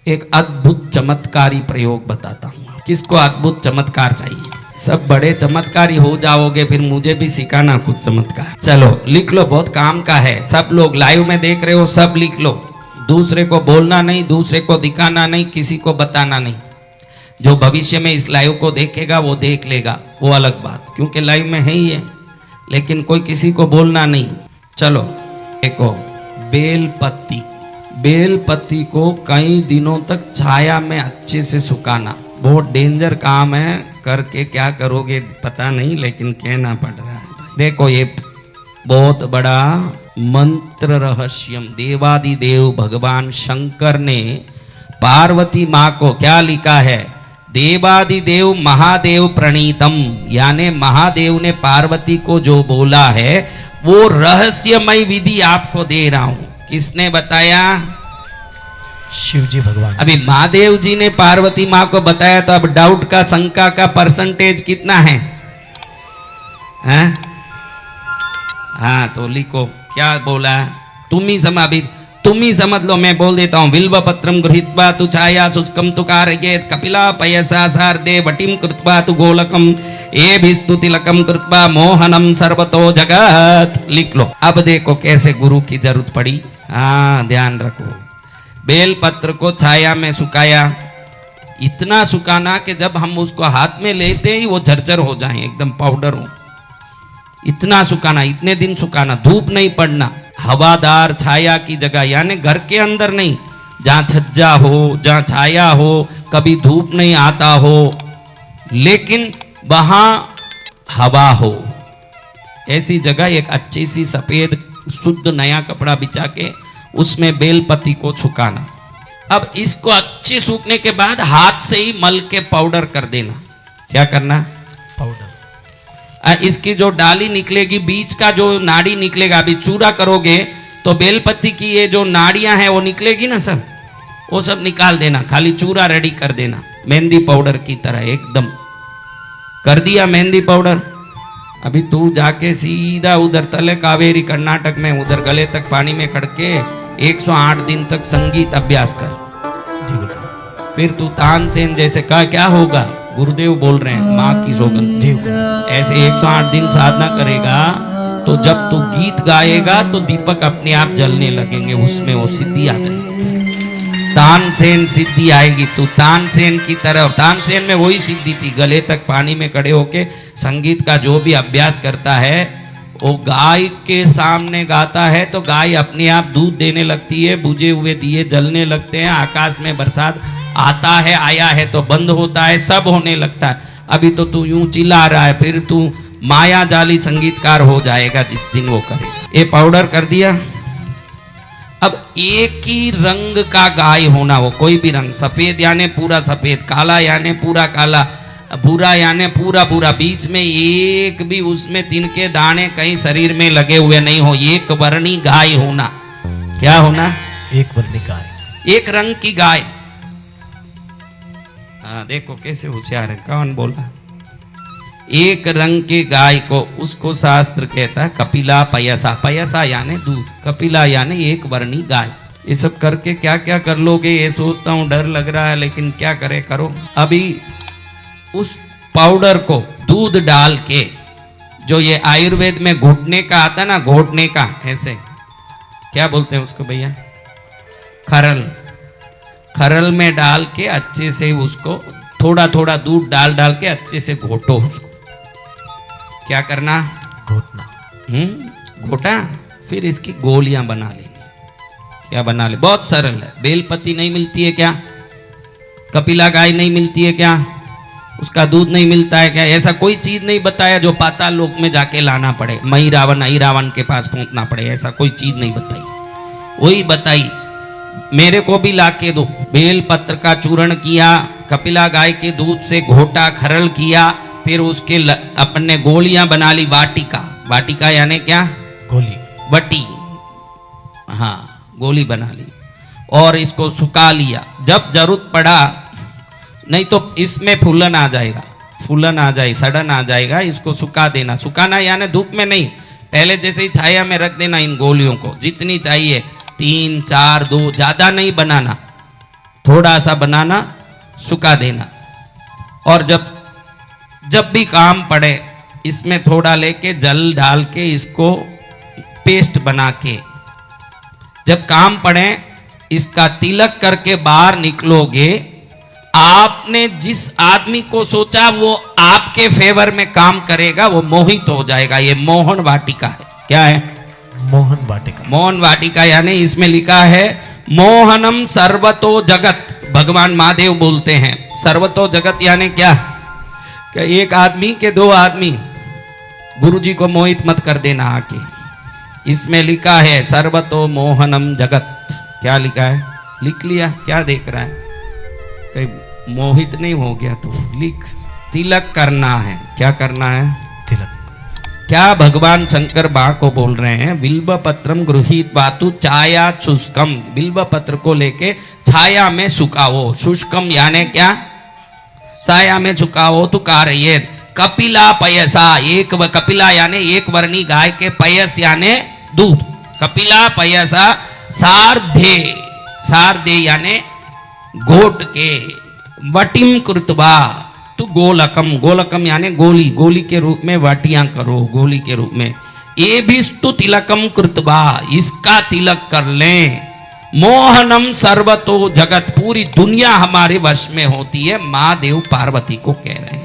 एक अद्भुत चमत्कारी प्रयोग बताता हूँ। किसको अद्भुत चमत्कार चाहिए? सब बड़े चमत्कारी हो जाओगे फिर मुझे भी सिखाना कुछ चमत्कार। चलो लिख लो, बहुत काम का है। सब लोग लाइव में देख रहे हो, सब लिख लो। दूसरे को बोलना नहीं, दूसरे को दिखाना नहीं, किसी को बताना नहीं। जो भविष्य में इस लाइव को देखेगा वो देख लेगा, वो अलग बात, क्योंकि लाइव में है ही है, लेकिन कोई किसी को बोलना नहीं। चलो देखो, बेलपत्ती, बेलपत्ती को कई दिनों तक छाया में अच्छे से सुखाना बहुत डेंजर काम है। करके क्या करोगे पता नहीं, लेकिन कहना पड़ रहा है। देखो ये बहुत बड़ा मंत्र रहस्यम, देवादिदेव भगवान शंकर ने पार्वती माँ को क्या लिखा है? देवादिदेव महादेव प्रणीतम, यानी महादेव ने पार्वती को जो बोला है वो रहस्यमय विधि आपको दे रहा हूं। किसने बताया? शिव जी भगवान। अभी महादेव जी ने पार्वती माँ को बताया, तो अब डाउट का, शंका का परसेंटेज कितना है? हाँ तो लिखो क्या बोला, तुम ही समझ लो, मैं बोल देता हूँ। बिल्व पत्रम गृहीत्वा तु छाया शुष्कम तु कारयेत् कपिला पयसा सार्धे वटिम कृत्वा तु गोलकम एभिस्तुतिलकम कृत्वा मोहनम सर्वतो जगत। लिख लो। अब देखो कैसे गुरु की जरूरत पड़ी। हाँ ध्यान रखो। बेल पत्र को छाया में सुखाया, इतना सुखाना कि जब हम उसको हाथ में लेते ही वो झरझर हो जाए, एकदम पाउडर हो। इतना सुखाना, इतने दिन सुखाना, धूप नहीं पड़ना, हवादार छाया की जगह, यानी घर के अंदर नहीं, जहां छज्जा हो, जहां छाया हो, कभी धूप नहीं आता हो, लेकिन वहां हवा हो, ऐसी जगह एक अच्छी सी सफेद शुद्ध नया कपड़ा बिछा के उसमें बेलपत्ती को सुखाना। अब इसको अच्छे सूखने के बाद हाथ से ही मल के पाउडर कर देना। क्या करना? पाउडर। इसकी जो डाली निकलेगी, बीच का जो नाड़ी निकलेगा, अभी चूरा करोगे तो बेलपत्ती की ये जो नाड़ियां हैं वो निकलेगी ना, सब वो सब निकाल देना, खाली चूरा रेडी कर देना, मेहंदी पाउडर की तरह एकदम कर दिया मेहंदी पाउडर। अभी तू जाके सीधा उधर तले कावेरी कर्नाटक में उधर गले तक पानी में खड़के 108 दिन तक संगीत अभ्यास कर। फिर तू तानसेन जैसे कहा, क्या होगा? गुरुदेव बोल रहे हैं, माँ की सौगंध से ऐसे 108 दिन साधना करेगा तो जब तू गीत गाएगा तो दीपक अपने आप जलने लगेंगे, उसमें वो सिद्धि आ जाएगी, तानसेन सिद्धि आएगी। तू तानसेन की तरफ, तानसेन में वही सिद्धि थी, गले तक पानी में खड़े होके संगीत का जो भी अभ्यास करता है वो गाय के सामने गाता है तो गाय अपने आप दूध देने लगती है, बुझे हुए दिए जलने लगते हैं, आकाश में बरसात आता है, आया है तो बंद होता है, सब होने लगता है। अभी तो तू यूं चिल्ला रहा है, फिर तू माया जाली संगीतकार हो जाएगा जिस दिन वो करेगा। ये पाउडर कर दिया। अब एक ही रंग का गाय होना, वो कोई भी रंग, सफेद यानी पूरा सफेद, काला यानी पूरा काला, भूरा यानी पूरा भूरा, बीच में एक भी उसमें तिनके दाने कहीं शरीर में लगे हुए नहीं हो, एक वर्णी गाय होना। क्या होना? एक वर्णी गाय, एक रंग की गाय। हाँ देखो कैसे होशियार है, कौन बोला? एक रंग की गाय को, उसको शास्त्र कहता है कपिला पयसा, पयसा यानी दूध, कपिला यानी एक वर्णी गाय। ये सब करके क्या क्या कर लोगे ये सोचता हूँ, डर लग रहा है, लेकिन क्या करे, करो। अभी उस पाउडर को दूध डाल के, जो ये आयुर्वेद में घुटने का आता ना, घोटने का, ऐसे क्या बोलते हैं उसको भैया? खरल, खरल में डाल के अच्छे से उसको थोड़ा थोड़ा दूध डाल डाल के अच्छे से घोटो उसको। क्या करना? घोटना। घोटा, फिर इसकी गोलियां बना लेनी। क्या बना ले? बहुत सरल है। बेलपत्ती नहीं मिलती है क्या? कपिला गाय नहीं मिलती है क्या? उसका दूध नहीं मिलता है क्या? ऐसा कोई चीज नहीं बताया जो पाताल लोक में जाके लाना पड़े, मई रावण आई रावण के पास पहुंचना पड़े, ऐसा कोई चीज नहीं बताई। वही बताई, मेरे को भी लाके दो। बेल पत्र का चूर्ण किया, कपिला गाय के दूध से घोटा, खरल किया, फिर उसके अपने गोलियां बना ली। वाटिका, वाटिका यानी क्या? गोली, बटी, हाँ गोली बना ली और इसको सुखा लिया। जब जरूरत पड़ा, नहीं तो इसमें फूलन आ जाएगा, फूलन आ जाए, सड़न आ जाएगा, इसको सुखा देना। सुखाना यानी धूप में नहीं, पहले जैसे ही छाया में रख देना इन गोलियों को, जितनी चाहिए 3, 4, 2, ज्यादा नहीं बनाना, थोड़ा सा बनाना, सुखा देना, और जब भी काम पड़े इसमें थोड़ा लेके जल डाल के इसको पेस्ट बना के, जब काम पड़े इसका तिलक करके बाहर निकलोगे, आपने जिस आदमी को सोचा वो आपके फेवर में काम करेगा, वो मोहित हो जाएगा। ये मोहन वाटिका है। क्या है? मोहन वाटिका। मोहन वाटिका, यानी इसमें लिखा है मोहनम सर्वतो जगत। भगवान महादेव बोलते हैं सर्वतो जगत यानी क्या? कि एक आदमी के दो आदमी, गुरुजी को मोहित मत कर देना आके। इसमें लिखा है सर्वतो मोहनम जगत। क्या लिखा है? लिख लिया? क्या देख रहा है? कहीं मोहित नहीं हो गया तो लिख। तिलक करना है। क्या करना है? तिलक। क्या भगवान शंकर बा को बोल रहे हैं? बिल्व पत्रम गृहीत बातु छाया शुष्कम। बिल्व पत्र को लेके छाया में सुखाओ। शुष्कम यानी क्या? छाया में सुखाओ तो कार्य। कपिला पयसा, एक कपिला यानी एक वर्णी गाय के, पयस यानी दूध। कपिला पयसा सार्धे, सार्धे यानी घोट के, वटिम कृतवा तो गोलकम, गोलकम यानी गोली, गोली के रूप में वाटियां करो, गोली के रूप में। ये भी स्तु तिलकम कृतवा, इसका तिलक कर लें। मोहनम सर्वतो जगत, पूरी दुनिया हमारे वश में होती है। महादेव पार्वती को कह रहे हैं।